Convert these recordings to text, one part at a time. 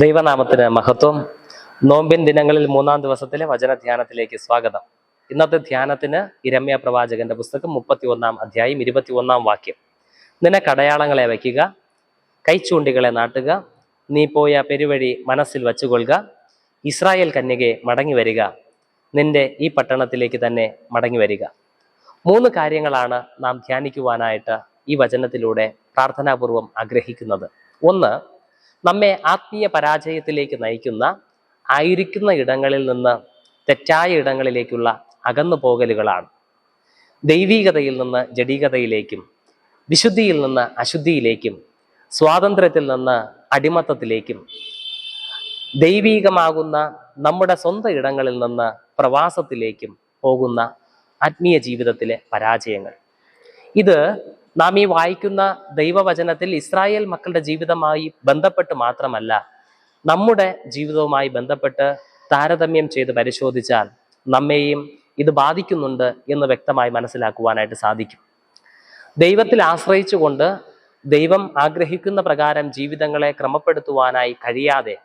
ദൈവനാമത്തിന് മഹത്വം. നോമ്പിൻ ദിനങ്ങളിൽ 3-ാം ദിവസത്തിലെ വചനധ്യാനത്തിലേക്ക് സ്വാഗതം. ഇന്നത്തെ ധ്യാനത്തിന് ഇരമ്യ പ്രവാചകന്റെ പുസ്തകം 31-ാം അധ്യായം 21-ാം വാക്യം. നിനക്ക് അടയാളങ്ങളെ വയ്ക്കുക, കൈച്ചൂണ്ടികളെ നാട്ടുക, നീ പോയ പെരുവഴി മനസ്സിൽ വച്ചുകൊള്ളുക. ഇസ്രായേൽ കന്യകെ മടങ്ങി വരിക, നിന്റെ ഈ പട്ടണത്തിലേക്ക് തന്നെ മടങ്ങി വരിക. 3 കാര്യങ്ങളാണ് നാം ധ്യാനിക്കുവാനായിട്ട് ഈ വചനത്തിലൂടെ പ്രാർത്ഥനാപൂർവം ആഗ്രഹിക്കുന്നത്. ഒന്ന്, നമ്മെ ആത്മീയ പരാജയത്തിലേക്ക് നയിക്കുന്ന, ആയിരിക്കുന്ന ഇടങ്ങളിൽ നിന്ന് തെറ്റായ ഇടങ്ങളിലേക്കുള്ള അകന്നു പോകലുകളാണ്. ദൈവീകതയിൽ നിന്ന് ജഡീകതയിലേക്കും, വിശുദ്ധിയിൽ നിന്ന് അശുദ്ധിയിലേക്കും, സ്വാതന്ത്ര്യത്തിൽ നിന്ന് അടിമത്തത്തിലേക്കും, ദൈവീകമാകുന്ന നമ്മുടെ സ്വന്തം ഇടങ്ങളിൽ നിന്ന് പ്രവാസത്തിലേക്കും പോകുന്ന ആത്മീയ ജീവിതത്തിലെ പരാജയങ്ങൾ. ഇത് നാം ഈ വായിക്കുന്ന ദൈവവചനത്തിൽ ഇസ്രായേൽ മക്കളുടെ ജീവിതമായി ബന്ധപ്പെട്ട് മാത്രമല്ല, നമ്മുടെ ജീവിതവുമായി ബന്ധപ്പെട്ട് താരതമ്യം ചെയ്ത് പരിശോധിച്ചാൽ നമ്മെയും ഇത് ബാധിക്കുന്നുണ്ട് എന്ന് വ്യക്തമായി മനസ്സിലാക്കുവാനായിട്ട് സാധിക്കും. ദൈവത്തിൽ ആശ്രയിച്ചുകൊണ്ട് ദൈവം ആഗ്രഹിക്കുന്ന പ്രകാരം ജീവിതങ്ങളെ ക്രമപ്പെടുത്തുവാനായി കഴിയാതെ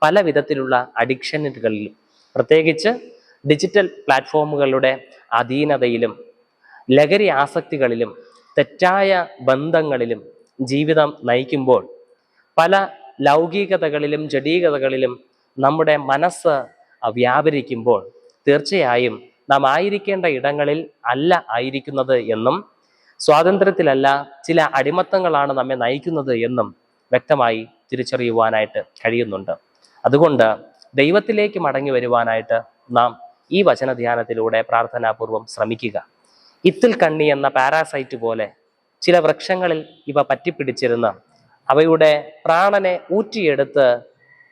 പല വിധത്തിലുള്ള അഡിക്ഷനുകളിലും, പ്രത്യേകിച്ച് ഡിജിറ്റൽ പ്ലാറ്റ്ഫോമുകളുടെ അധീനതയിലും ലഹരി ആസക്തികളിലും തെറ്റായ ബന്ധങ്ങളിലും ജീവിതം നയിക്കുമ്പോൾ, പല ലൗകികതകളിലും ജഡീകതകളിലും നമ്മുടെ മനസ്സ് വ്യാപരിക്കുമ്പോൾ, തീർച്ചയായും നാം ആയിരിക്കേണ്ട ഇടങ്ങളിൽ അല്ല ആയിരിക്കുന്നത് എന്നും, സ്വാതന്ത്ര്യത്തിലല്ല ചില അടിമത്തങ്ങളാണ് നമ്മെ നയിക്കുന്നത് എന്നും വ്യക്തമായി തിരിച്ചറിയുവാനായിട്ട് കഴിയുന്നുണ്ട്. അതുകൊണ്ട് ദൈവത്തിലേക്ക് മടങ്ങി വരുവാനായിട്ട് നാം ഈ വചനധ്യാനത്തിലൂടെ പ്രാർത്ഥനാപൂർവം ശ്രമിക്കുക. ഇത്തിൽ കണ്ണി എന്ന പാരാസൈറ്റ് പോലെ ചില വൃക്ഷങ്ങളിൽ ഇവ പറ്റിപ്പിടിച്ചിരുന്ന് അവയുടെ പ്രാണനെ ഊറ്റിയെടുത്ത്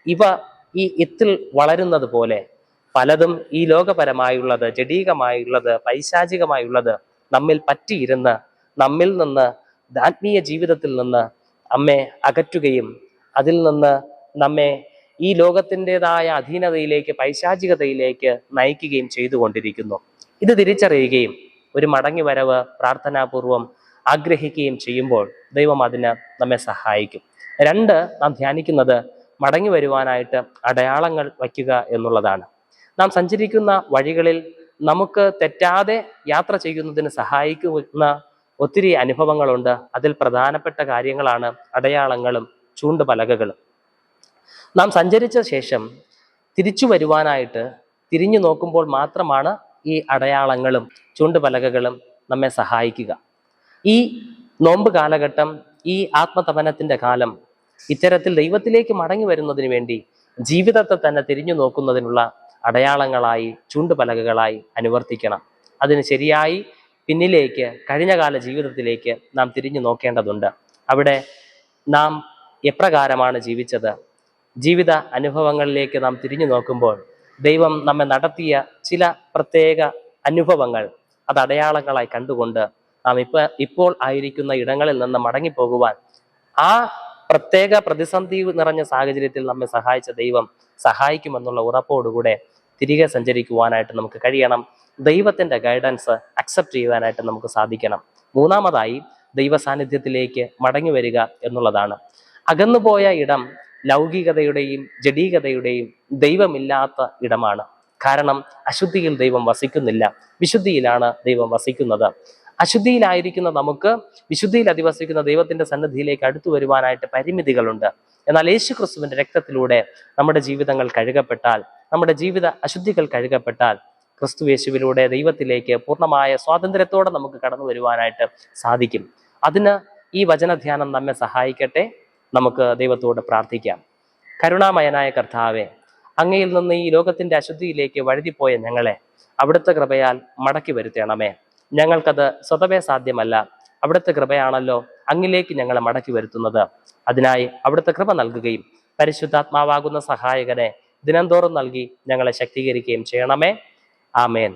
ഇവ ഈ ഇത്തിൽ വളരുന്നത് പോലെ പലതും ഈ ലോകപരമായുള്ളത്, ജഡീകമായുള്ളത്, പൈശാചികമായുള്ളത് നമ്മിൽ പറ്റിയിരുന്ന് നമ്മിൽ നിന്ന്, ആത്മീയ ജീവിതത്തിൽ നിന്ന് നമ്മെ അകറ്റുകയും അതിൽ നിന്ന് നമ്മെ ഈ ലോകത്തിൻ്റെതായ അധീനതയിലേക്ക്, പൈശാചികതയിലേക്ക് നയിക്കുകയും ചെയ്തുകൊണ്ടിരിക്കുന്നു. ഇത് തിരിച്ചറിയുകയും ഒരു മടങ്ങി വരവ് പ്രാർത്ഥനാപൂർവം ആഗ്രഹിക്കുകയും ചെയ്യുമ്പോൾ ദൈവം അതിന് നമ്മെ സഹായിക്കും. 2, നാം ധ്യാനിക്കുന്നത് മടങ്ങി വരുവാനായിട്ട് അടയാളങ്ങൾ വയ്ക്കുക എന്നുള്ളതാണ്. നാം സഞ്ചരിക്കുന്ന വഴികളിൽ നമുക്ക് തെറ്റാതെ യാത്ര ചെയ്യുന്നതിന് സഹായിക്കുന്ന ഒത്തിരി അനുഭവങ്ങളുണ്ട്. അതിൽ പ്രധാനപ്പെട്ട കാര്യങ്ങളാണ് അടയാളങ്ങളും ചൂണ്ടുപലകകളും. നാം സഞ്ചരിച്ച ശേഷം തിരിച്ചു വരുവാനായിട്ട് തിരിഞ്ഞു നോക്കുമ്പോൾ മാത്രമാണ് ഈ അടയാളങ്ങളും ചൂണ്ടുപലകകളും നമ്മെ സഹായിക്കുക. ഈ നോമ്പ് കാലഘട്ടം, ഈ ആത്മതപനത്തിന്റെ കാലം ഇത്തരത്തിൽ ദൈവത്തിലേക്ക് മടങ്ങി വരുന്നതിന് വേണ്ടി ജീവിതത്തെ തന്നെ തിരിഞ്ഞു നോക്കുന്നതിനുള്ള അടയാളങ്ങളായി, ചൂണ്ടുപലകകളായി അനുവർത്തിക്കണം. അതിന് ശരിയായി പിന്നിലേക്ക്, കഴിഞ്ഞകാല ജീവിതത്തിലേക്ക് നാം തിരിഞ്ഞു നോക്കേണ്ടതുണ്ട്. അവിടെ നാം എപ്രകാരമാണ് ജീവിച്ചത്, ജീവിത അനുഭവങ്ങളിലേക്ക് നാം തിരിഞ്ഞു നോക്കുമ്പോൾ ദൈവം നമ്മെ നടത്തിയ ചില പ്രത്യേക അനുഭവങ്ങൾ അത് അടയാളങ്ങളായി കണ്ടുകൊണ്ട് നാം ഇപ്പോൾ ആയിരിക്കുന്ന ഇടങ്ങളിൽ നിന്ന് മടങ്ങിപ്പോകുവാൻ, ആ പ്രത്യേക പ്രതിസന്ധി നിറഞ്ഞ സാഹചര്യത്തിൽ നമ്മെ സഹായിച്ച ദൈവം സഹായിക്കുമെന്നുള്ള ഉറപ്പോടുകൂടെ തിരികെ സഞ്ചരിക്കുവാനായിട്ട് നമുക്ക് കഴിയണം. ദൈവത്തിന്റെ ഗൈഡൻസ് അക്സെപ്റ്റ് ചെയ്യുവാനായിട്ട് നമുക്ക് സാധിക്കണം. 3-മതായി ദൈവ സാന്നിധ്യത്തിലേക്ക് മടങ്ങി വരിക എന്നുള്ളതാണ്. അകന്നുപോയ ഇടം ലൗകികതയുടെയും ജഡീകതയുടെയും ദൈവമില്ലാത്ത ഇടമാണ്. കാരണം അശുദ്ധിയിൽ ദൈവം വസിക്കുന്നില്ല, വിശുദ്ധിയിലാണ് ദൈവം വസിക്കുന്നത്. അശുദ്ധിയിലായിരിക്കുന്ന നമുക്ക് വിശുദ്ധിയിൽ അധിവസിക്കുന്ന ദൈവത്തിന്റെ സന്നിധിയിലേക്ക് അടുത്തു വരുവാനായിട്ട് പരിമിതികളുണ്ട്. എന്നാൽ യേശുക്രിസ്തുവിന്റെ രക്തത്തിലൂടെ നമ്മുടെ ജീവിതങ്ങൾ കഴുകപ്പെട്ടാൽ, നമ്മുടെ ജീവിത അശുദ്ധികൾ കഴുകപ്പെട്ടാൽ, ക്രിസ്തു യേശുവിലൂടെ ദൈവത്തിലേക്ക് പൂർണ്ണമായ സ്വാതന്ത്ര്യത്തോടെ നമുക്ക് കടന്നു വരുവാനായിട്ട് സാധിക്കും. അതിന് ഈ വചനധ്യാനം നമ്മെ സഹായിക്കട്ടെ. നമുക്ക് ദൈവത്തോട് പ്രാർത്ഥിക്കാം. കരുണാമയനായ കർത്താവേ, അങ്ങയിൽ നിന്ന് ഈ ലോകത്തിന്റെ അശുദ്ധിയിലേക്ക് വഴുതിപ്പോയ ഞങ്ങളെ അവിടുത്തെ കൃപയാൽ മടക്കി വരുത്തണമേ. ഞങ്ങൾക്കത് സ്വതവേ സാധ്യമല്ല, അവിടുത്തെ കൃപയാണല്ലോ അങ്ങിലേക്ക് ഞങ്ങളെ മടക്കി വരുത്തുന്നത്. അതിനായി അവിടുത്തെ കൃപ നൽകുകയും പരിശുദ്ധാത്മാവാകുന്ന സഹായകനെ ദിനംതോറും നൽകി ഞങ്ങളെ ശക്തീകരിക്കുകയും ചെയ്യണമേ. ആമേൻ.